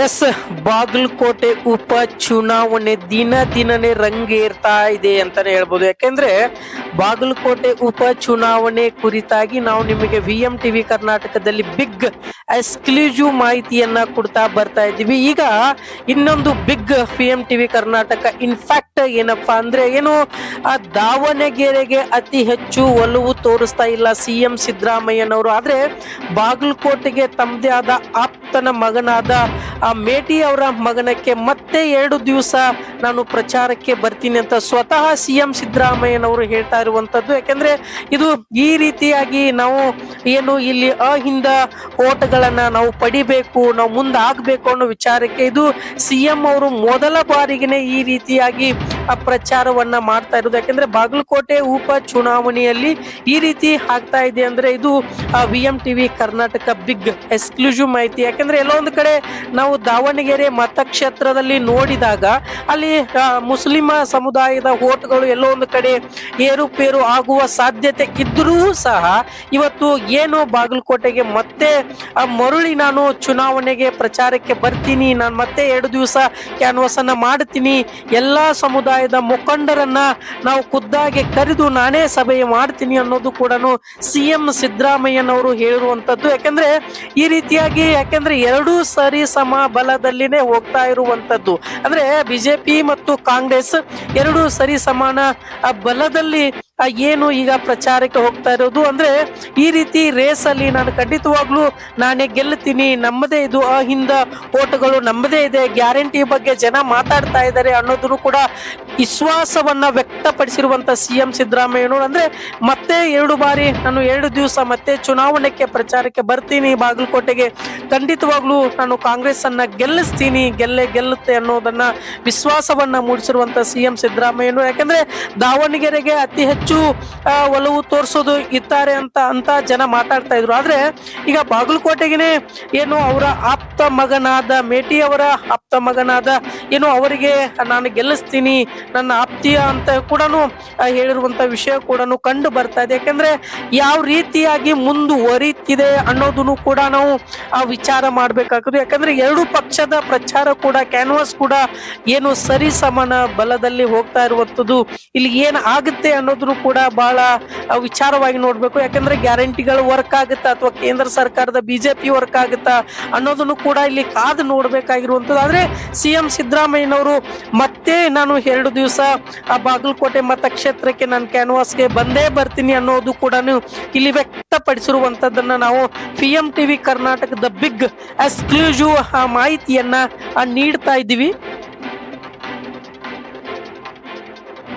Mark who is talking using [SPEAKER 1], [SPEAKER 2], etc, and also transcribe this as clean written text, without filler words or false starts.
[SPEAKER 1] S, Bagalkot ಉಪ ಚುನಾವಣೆ ದಿನನೇ ರಂಗೇರ್ತಾ ಇದೆ ಅಂತಾನೆ ಹೇಳ್ಬೋದು. ಯಾಕೆಂದ್ರೆ ಬಾಗಲಕೋಟೆ ಉಪ ಚುನಾವಣೆ ಕುರಿತಾಗಿ ನಾವು ನಿಮಗೆ ವಿಎಂ ಟಿವಿ ಕರ್ನಾಟಕದಲ್ಲಿ ಬಿಗ್ ಎಕ್ಸ್ಕ್ಲೂಸಿವ್ ಮಾಹಿತಿಯನ್ನ ಕೊಡ್ತಾ ಬರ್ತಾ ಇದ್ದೀವಿ. ಈಗ ಇನ್ನೊಂದು big VM TV Karnataka in fact ಏನಪ್ಪಾ ಅಂದ್ರೆ ಆ ದಾವಣಗೆರೆಗೆ ಅತಿ ಹೆಚ್ಚು ಒಲವು ತೋರಿಸ್ತಾ ಇಲ್ಲ ಸಿಎಂ ಸಿದ್ದರಾಮಯ್ಯನವರು. ಆದ್ರೆ ಬಾಗಲಕೋಟೆಗೆ ತಮ್ಮದೇ ಆದ ಆಪ್ತನ ಮಗನಾದ ಆ ಮೇಟಿ ಅವರ ಮಗನಕ್ಕೆ ಮತ್ತೆ 2 ದಿವಸ ನಾನು ಪ್ರಚಾರಕ್ಕೆ ಬರ್ತೀನಿ ಅಂತ ಸ್ವತಃ ಸಿಎಂ ಸಿದ್ದರಾಮಯ್ಯನವರು ಹೇಳ್ತಾ ಇರುವಂತದ್ದು. ಯಾಕೆಂದ್ರೆ ಇದು ಈ ರೀತಿಯಾಗಿ ನಾವು ಇಲ್ಲಿ ಅಹಿಂದ ಓಟ್ಗಳನ್ನ ನಾವು ಪಡಿಬೇಕು, ನಾವು ಮುಂದೆ ಆಗ್ಬೇಕು ಅನ್ನೋ ವಿಚಾರಕ್ಕೆ ಇದು ಸಿಎಂ ಅವರು ಮೊದಲ ಬಾರಿಗೆನೆ ಈ ರೀತಿಯಾಗಿ ಆ ಪ್ರಚಾರವನ್ನ ಮಾಡ್ತಾ ಇರೋದು. ಯಾಕೆಂದ್ರೆ ಬಾಗಲಕೋಟೆ ಉಪ ಚುನಾವಣೆಯಲ್ಲಿ ಈ ರೀತಿ ಆಗ್ತಾ ಇದೆ ಅಂದ್ರೆ ಇದು VM TV Karnataka big exclusive ಮಾಹಿತಿ. ಯಾಕೆಂದ್ರೆ ಎಲ್ಲೋ ಒಂದು ಕಡೆ ನಾವು ದಾವಣಗೆರೆ ಮತಕ್ಷೇತ್ರದಲ್ಲಿ ನೋಡಿದಾಗ ಅಲ್ಲಿ ಮುಸ್ಲಿಮ ಸಮುದಾಯದ ಓಟ್ಗಳು ಎಲ್ಲೋ ಒಂದು ಕಡೆ ಏರುಪೇರು ಆಗುವ ಸಾಧ್ಯತೆ ಇದ್ರೂ ಸಹ ಇವತ್ತು ಬಾಗಲಕೋಟೆಗೆ ಮತ್ತೆ ಮರುಳಿ ನಾನು ಚುನಾವಣೆಗೆ ಪ್ರಚಾರಕ್ಕೆ ಬರ್ತೀನಿ, ನಾನು ಮತ್ತೆ 2 ದಿವಸ ಕ್ಯಾನ್ವಾಸ್ ಅನ್ನ ಮಾಡ್ತೀನಿ, ಎಲ್ಲಾ ಸಮುದಾಯದ ಮುಖಂಡರನ್ನ ನಾವು ಖುದ್ದಾಗಿ ಕರೆದು ನಾನೇ ಸಭೆ ಮಾಡ್ತೀನಿ ಅನ್ನೋದು ಕೂಡ ಸಿಎಂ ಸಿದ್ದರಾಮಯ್ಯನವರು ಹೇಳಿರುವಂತದ್ದು. ಯಾಕೆಂದ್ರೆ ಈ ರೀತಿಯಾಗಿ ಎರಡೂ ಸರಿ ಸಮ ಬಲದಲ್ಲಿನೇ ಹೋಗ್ತಾ ಇರುವಂತದ್ದು. ಅಂದ್ರೆ ಬಿಜೆಪಿ ಮತ್ತು ಕಾಂಗ್ರೆಸ್ ಎರಡೂ ಸರಿ ಸಮಾನ ಬಲದಲ್ಲಿ ಈಗ ಪ್ರಚಾರಕ್ಕೆ ಹೋಗ್ತಾ ಇರೋದು. ಅಂದ್ರೆ ಈ ರೀತಿ ರೇಸ್ ಅಲ್ಲಿ ನಾನು ಖಂಡಿತವಾಗ್ಲೂ ನಾನೇ ಗೆಲ್ತೀನಿ, ನಮ್ಮದೇ ಇದು ಅಹಿಂದ ಓಟುಗಳು ನಮ್ಮದೇ ಇದೆ, ಗ್ಯಾರಂಟಿ ಬಗ್ಗೆ ಜನ ಮಾತಾಡ್ತಾ ಇದ್ದಾರೆ ಅನ್ನೋದನ್ನು ಕೂಡ ವಿಶ್ವಾಸವನ್ನ ವ್ಯಕ್ತಪಡಿಸಿರುವಂತ ಸಿಎಂ ಸಿದ್ದರಾಮಯ್ಯನವರು. ಅಂದ್ರೆ ಮತ್ತೆ 2 ಬಾರಿ ನಾನು 2 ದಿವಸ ಮತ್ತೆ ಚುನಾವಣೆಗೆ ಪ್ರಚಾರಕ್ಕೆ ಬರ್ತೀನಿ, ಬಾಗಲಕೋಟೆಗೆ ಖಂಡಿತವಾಗ್ಲೂ ನಾನು ಕಾಂಗ್ರೆಸ್ ಅನ್ನ ಗೆಲ್ಲಿಸ್ತೀನಿ, ಗೆಲ್ಲುತ್ತೆ ಅನ್ನೋದನ್ನ ವಿಶ್ವಾಸವನ್ನ ಮೂಡಿಸಿರುವಂತ ಸಿಎಂ ಸಿದ್ದರಾಮಯ್ಯನವರು. ಯಾಕಂದ್ರೆ ದಾವಣಗೆರೆಗೆ ಅತಿ ಹೆಚ್ಚು ಒಲವು ತೋರಿಸೋದು ಇದ್ದಾರೆ ಅಂತ ಜನ ಮಾತಾಡ್ತಾ ಇದ್ರು. ಆದ್ರೆ ಈಗ ಬಾಗಲಕೋಟೆಗೆ ಅವರ ಆಪ್ತ ಮಗನಾದ ಮೇಟಿ ಅವರ ಆಪ್ತ ಮಗನಾದ ಅವರಿಗೆ ನಾನು ಗೆಲ್ಲಿಸ್ತೀನಿ, ನನ್ನ ಆಪ್ತಿಯ ಅಂತ ಕೂಡ ಹೇಳಿರುವಂತ ವಿಷಯ ಕೂಡ ಕಂಡು ಬರ್ತಾ ಇದೆ. ಯಾಕಂದ್ರೆ ಯಾವ ರೀತಿಯಾಗಿ ಮುಂದುವರಿತಿದೆ ಅನ್ನೋದನ್ನು ಕೂಡ ನಾವು ವಿಚಾರ ಮಾಡ್ಬೇಕಾಗ್ತದೆ. ಯಾಕಂದ್ರೆ 2 ಪಕ್ಷದ ಪ್ರಚಾರ ಕೂಡ ಕ್ಯಾನ್ವಾಸ್ ಕೂಡ ಸರಿ ಸಮಾನ ಬಲದಲ್ಲಿ ಹೋಗ್ತಾ ಇರುವಂತದ್ದು. ಇಲ್ಲಿ ಏನ್ ಆಗುತ್ತೆ ಅನ್ನೋದನ್ನು ಕೂಡ ಬಹಳ ವಿಚಾರವಾಗಿ ನೋಡ್ಬೇಕು. ಯಾಕಂದ್ರೆ ಗ್ಯಾರಂಟಿಗಳು ವರ್ಕ್ ಆಗುತ್ತಾ ಅಥವಾ ಕೇಂದ್ರ ಸರ್ಕಾರದ ಬಿಜೆಪಿ ವರ್ಕ್ ಆಗುತ್ತಾ ಅನ್ನೋದನ್ನು ಕೂಡ ಇಲ್ಲಿ ಕಾದು ನೋಡ್ಬೇಕಾಗಿರುವಂತದ್ದು. ಆದ್ರೆ ಸಿಎಂ ಸಿದ್ದರಾಮಯ್ಯನವರು ಮತ್ತೆ ನಾನು 2 ದಿವಸ ಆ ಬಾಗಲಕೋಟೆ ಮತಕ್ಷೇತ್ರಕ್ಕೆ ನಾನು ಕ್ಯಾನ್ವಾಸ್ಗೆ ಬಂದೇ ಬರ್ತೀನಿ ಅನ್ನೋದು ಕೂಡ ಇಲ್ಲಿ ವ್ಯಕ್ತಪಡಿಸಿರುವಂತದ್ದನ್ನ ನಾವು ಪಿಎಂ ಟಿವಿ ಕರ್ನಾಟಕದ ಬಿಗ್ ಎಕ್ಸ್ಕ್ಲೂಸಿವ್ ಮಾಹಿತಿಯನ್ನ ನೀಡ್ತಾ ಇದ್ದೀವಿ.